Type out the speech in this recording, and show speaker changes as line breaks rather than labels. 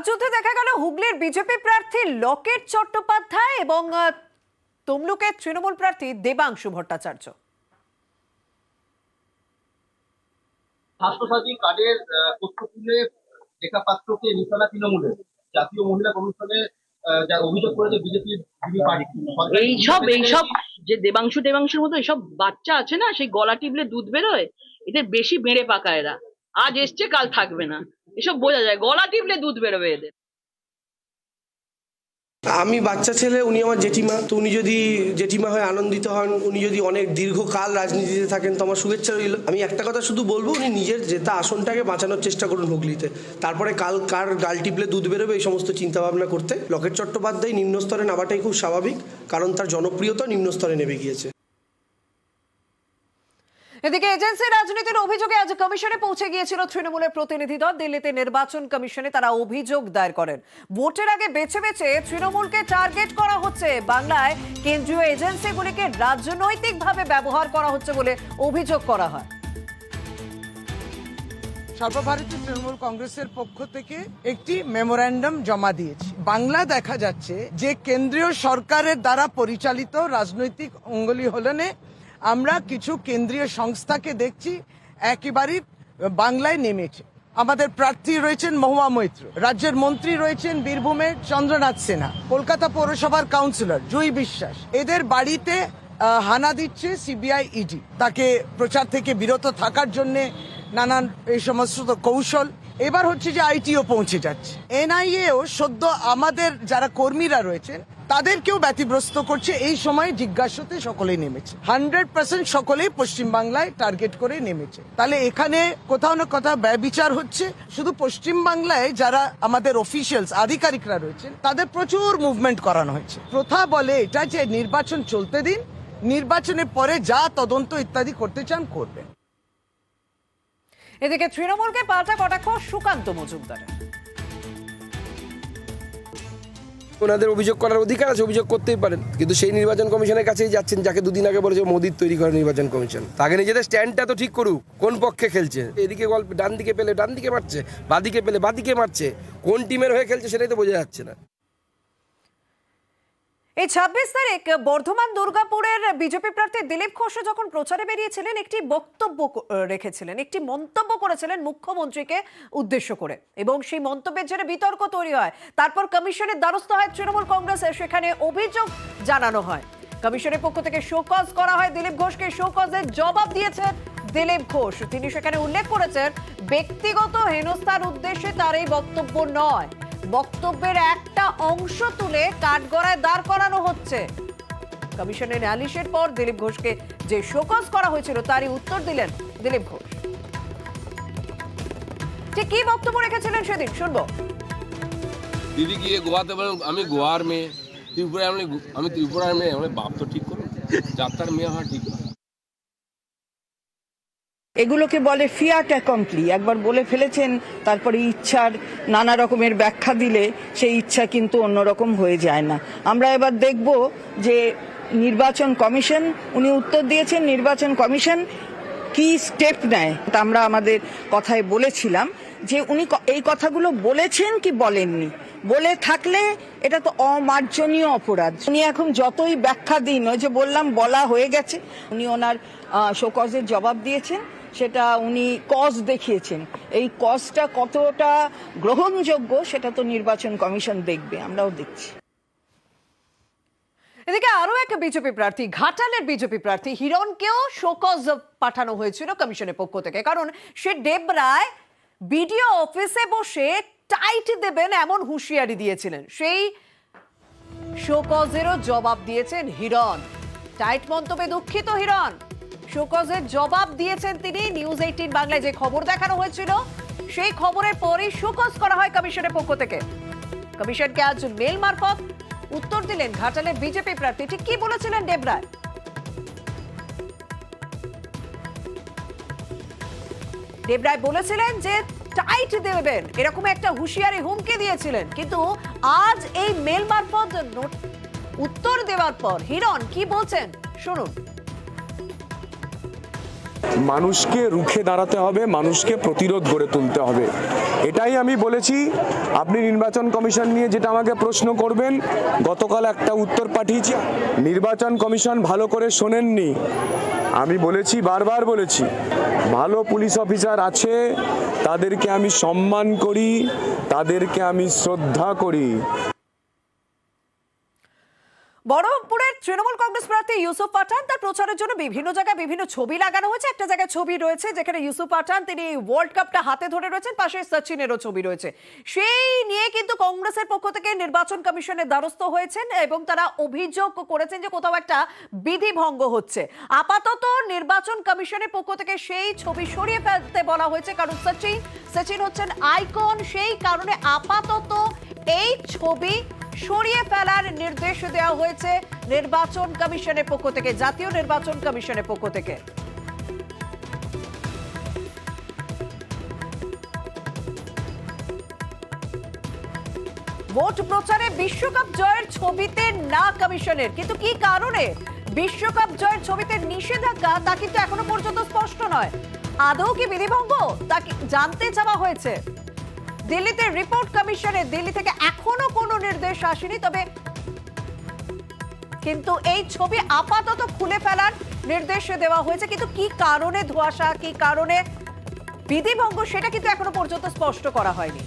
বাকযুদ্ধে দেখা গেল হুগলির বিজেপি প্রার্থী লকেট চট্টোপাধ্যায় এবং তমলুকের তৃণমূল প্রার্থী দেবাংশু ভট্টাচার্য।
স্বাস্থ্যসাথী কার্ডের তথ্য তুলে রেখা পাত্রকে নিশানা তৃণমূলের জাতীয় মহিলা কমিশনে যা অভিযোগ করেছে বিজেপির
এইসব যে দেবাংশুর মতো এইসব বাচ্চা আছে না, সেই গলা টিপলে দুধ বেরোয়, এদের বেশি বেড়ে পাকা। এরা আজ এসছে কাল থাকবে না, এসব বোঝা যায়। গলা টিপলে দুধ বেরোবে এদের।
আমি বাচ্চা ছেলে, উনি আমার জেঠিমা, তো উনি যদি জেঠিমা হয়ে আনন্দিত হন, উনি যদি অনেক দীর্ঘকাল রাজনীতিতে থাকেন, তো আমার শুভেচ্ছা রইল। আমি একটা কথা শুধু বলবো, উনি নিজের জেতা আসনটাকে বাঁচানোর চেষ্টা করুন হুগলিতে, তারপরে কাল কার গাল টিপলে দুধ বেরোবে এই সমস্ত চিন্তাভাবনা করতে। লকেট চট্টোপাধ্যায় নিম্ন স্তরে নামাটাই খুব স্বাভাবিক, কারণ তার জনপ্রিয়তা নিম্ন স্তরে নেমে গিয়েছে।
এদিকে এজেন্সি রাজনীতির অভিযোগে আজ কমিশনে পৌঁছে গিয়েছিল তৃণমূলের প্রতিনিধি দল। দিল্লিতে নির্বাচন কমিশনে তারা অভিযোগ দায়ের করেন, ভোটের আগে বেছে বেছে তৃণমূলকে টার্গেট করা হচ্ছে, বাংলায় কেন্দ্রীয় এজেন্সিগুলিকে রাজনৈতিকভাবে ব্যবহার করা হচ্ছে বলে অভিযোগ করা হয়।
সর্বভারতীয় তৃণমূল কংগ্রেসের পক্ষ থেকে একটি মেমোরেন্ডাম জমা দিয়েছি। বাংলা দেখা যাচ্ছে যে কেন্দ্রীয় সরকারের দ্বারা পরিচালিত রাজনৈতিক অঙ্গুলি হলনে আমরা কিছু কেন্দ্রীয় সংস্থাকে দেখছি একেবারেই বাংলায় নেমেছে। আমাদের প্রার্থী রয়েছেন মহুয়া মৈত্র, রাজ্যের মন্ত্রী রয়েছেন বীরভূমের চন্দ্রনাথ সিনহা, কলকাতা পৌরসভার কাউন্সিলর জুই বিশ্বাস। এদের বাড়িতে হানা দিচ্ছে সিবিআই ইডি, তাকে প্রচার থেকে বিরত থাকার জন্য নানান এই সমস্ত কৌশল। এবার হচ্ছে যে আইটিও পৌঁছে যাচ্ছে, এনআইএও সদ্য আমাদের যারা কর্মীরা রয়েছেন তাদেরকেও ব্যতিগ্রস্ত করছে। এই সময় জিজ্ঞাসাতে সকলেই নেমেছে, 100% সকলেই পশ্চিমবাংলায় টার্গেট করে নেমেছে। তাহলে এখানে কোথাও না কোথাও ব্যয়বিচার হচ্ছে। শুধু পশ্চিমবাংলায় যারা আমাদের অফিসিয়ালস আধিকারিকরা রয়েছেন তাদের প্রচুর মুভমেন্ট করানো হয়েছে। প্রথা বলে এটা যে নির্বাচন চলতে দিন, নির্বাচনের পরে যা তদন্ত ইত্যাদি করতে চান করবেন।
এদিকে তৃণমূলকে পাল্টা কটাক্ষ সুকান্ত মজুমদারের।
ওনাদের অভিযোগ করার অধিকার আছে, অভিযোগ করতেই পারেন, কিন্তু সেই নির্বাচন কমিশনের কাছেই যাচ্ছেন যাকে দুদিন আগে বলেছে মোদির তৈরি করে নির্বাচন কমিশন। তাকে নিজেদের স্ট্যান্ডটা তো ঠিক করুক, কোন পক্ষে খেলছে। এদিকে গল্প ডান দিকে পেলে ডান দিকে মারছে, বাদিকে পেলে বাদিকে মারছে, কোন টিমের হয়ে খেলছে সেটাই তো বোঝা যাচ্ছে না।
এই 26 তারিখ বর্ধমান দুর্গাপুরের বিজেপি প্রার্থী দিলীপ ঘোষ যখন প্রচারে বেরিয়েছিলেন, একটি বক্তব্য রেখেছিলেন, একটি মন্তব্য করেছিলেন মুখ্যমন্ত্রীকে উদ্দেশ্য করে, এবং সেই মন্তব্যের জেরে বিতর্ক তৈরি হয়। তারপর কমিশনের দ্বারস্থ হয় তৃণমূল কংগ্রেস, সেখানে অভিযোগ জানানো হয়। কমিশনের পক্ষ থেকে শোকজ করা হয় দিলীপ ঘোষকে। শোকজের জবাব দিয়েছেন দিলীপ ঘোষ। তিনি সেখানে উল্লেখ করেছেন ব্যক্তিগত হেনস্থার উদ্দেশ্যে তার এই বক্তব্য নয়, বক্তব্যের একটা অংশ তুলে কাঠগড়ায় দাঁড় করানো হচ্ছে। কমিশনের নালিশের পর দিলীপ ঘোষকে যে শোকজ করা হয়েছিল তারই উত্তর দিলেন দিলীপ ঘোষ। ঠিক কি বক্তব্য রেখেছিলেন সেদিন শুনবো।
দিদি গিয়ে গোয়াতে বলেন আমি গোয়ার মেয়ে, ত্রিপুরায় আমি ত্রিপুরার মেয়ে। আমার বাপ তো ঠিক করুন, যাত্রার মেয়ে হওয়া ঠিক না।
এগুলোকে বলে ফিয়াট অ্যাকমপ্লি। একবার বলে ফেলেছেন, তারপরে ইচ্ছার নানা রকমের ব্যাখ্যা দিলে সেই ইচ্ছা কিন্তু অন্যরকম হয়ে যায় না। আমরা এবার দেখব যে নির্বাচন কমিশন, উনি উত্তর দিয়েছেন, নির্বাচন কমিশন কি স্টেপ নেয়। তা আমরা আমাদের কথায় বলেছিলাম যে উনি এই কথাগুলো বলেছেন কি বলেননি, বলে থাকলে এটা তো অমার্জনীয় অপরাধ। উনি এখন যতই ব্যাখ্যা দিন, ওই যে বললাম বলা হয়ে গেছে, উনি ওনার শোকজের জবাব দিয়েছেন, সেটা উনি কজ দেখিয়েছেন। এই কজটা কতটা গ্রহণযোগ্য সেটা তো নির্বাচন কমিশন দেখবে, আমরাও দেখছি।
এদিকে আরো এক বিজেপি প্রার্থী, ঘাটালের বিজেপি প্রার্থী হিরণকেও শোকজ পাঠানো হয়েছিল কমিশনের পক্ষ থেকে, কারণ সে ডেবরায় বিডিও অফিসে বসে টাইট দেবেন এমন হুঁশিয়ারি দিয়েছিলেন। সেই শোকজেরও জবাব দিয়েছেন হিরণ। টাইট মন্তব্যে দুঃখিত হিরণ, শোকজের জবাব দিয়েছেন তিনি। নিউজ 18 বাংলায় যে খবর দেখানো হয়েছিল সেই খবরের পরই শোকজ করা হয় কমিশনের পক্ষ থেকে। কমিশনকে আজ মেল মারফত উত্তর দিলেন ঘাটালের বিজেপি প্রার্থী। ঠিক কি বলেছিলেন ডেবরায়? ডেবরায় বলেছিলেন যে টাইট দেবেন, এরকম একটা হুঁশিয়ারি হুমকি দিয়েছিলেন, কিন্তু আজ এই মেল মারফত উত্তর দেওয়ার পর হিরণ কি বলছেন শুনুন।
মানুষকে রুখে দাঁড়াতে হবে, মানুষকে প্রতিরোধ গড়ে তুলতে হবে। এটাই আমি বলেছি। আপনি নির্বাচন কমিশন নিয়ে যেটা আমাকে প্রশ্ন করবেন, গতকাল একটা উত্তর পাঠিয়েছি। নির্বাচন কমিশন ভালো করে শোনেননি। আমি বলেছি, বারবার বলেছি, ভালো পুলিশ অফিসার আছে, তাদেরকে আমি সম্মান করি, তাদেরকে আমি শ্রদ্ধা করি।
বহরমপুরের তৃণমূল কংগ্রেস প্রার্থী ইউসুফ পাঠান তার প্রচারের জন্য বিভিন্ন জায়গায় বিভিন্ন ছবি লাগানো হয়েছে। একটা জায়গায় ছবি রয়েছে যেখানে ইউসুফ পাঠান তিনি ওয়ার্ল্ড কাপটা হাতে ধরে রয়েছেন, পাশে সচিনেরও ছবি রয়েছে। সেই নিয়ে কিন্তু কংগ্রেসের পক্ষ থেকে নির্বাচন কমিশনের দ্বারস্থ হয়েছেন এবং তারা অভিযোগ করেছেন যে কোথাও একটা বিধি ভঙ্গ হচ্ছে। আপাতত নির্বাচন কমিশনের পক্ষ থেকে সেই ছবি সরিয়ে ফেলতে বলা হয়েছে, কারণ সচিন হচ্ছেন আইকন, সেই কারণে আপাতত এই ছবি সরিয়ে ফেলার নির্দেশ দেওয়া হয়েছে নির্বাচন কমিশনের পক্ষ থেকে, জাতীয় নির্বাচন কমিশনের পক্ষ থেকে। ভোট প্রচারে বিশ্বকাপ জয়ের ছবিতে না কমিশনের, কিন্তু কি কারণে বিশ্বকাপ জয়ের ছবিতে নিষেধাজ্ঞা তা কিন্তু এখনো পর্যন্ত স্পষ্ট নয়। আদৌ কি বিধিভঙ্গ তা জানতে চাওয়া হয়েছে। দিল্লিতে রিপোর্ট কমিশনে দিল্লি থেকে এখনো কোনো নির্দেশ আসেনি, তবে কিন্তু এই ছবি আপাতত খুলে ফেলার নির্দেশ দেওয়া হয়েছে। কিন্তু কি কারণে ধোঁয়াশা, কি কারণে বিধিভঙ্গ, সেটা কিন্তু এখনো পর্যন্ত স্পষ্ট করা হয়নি।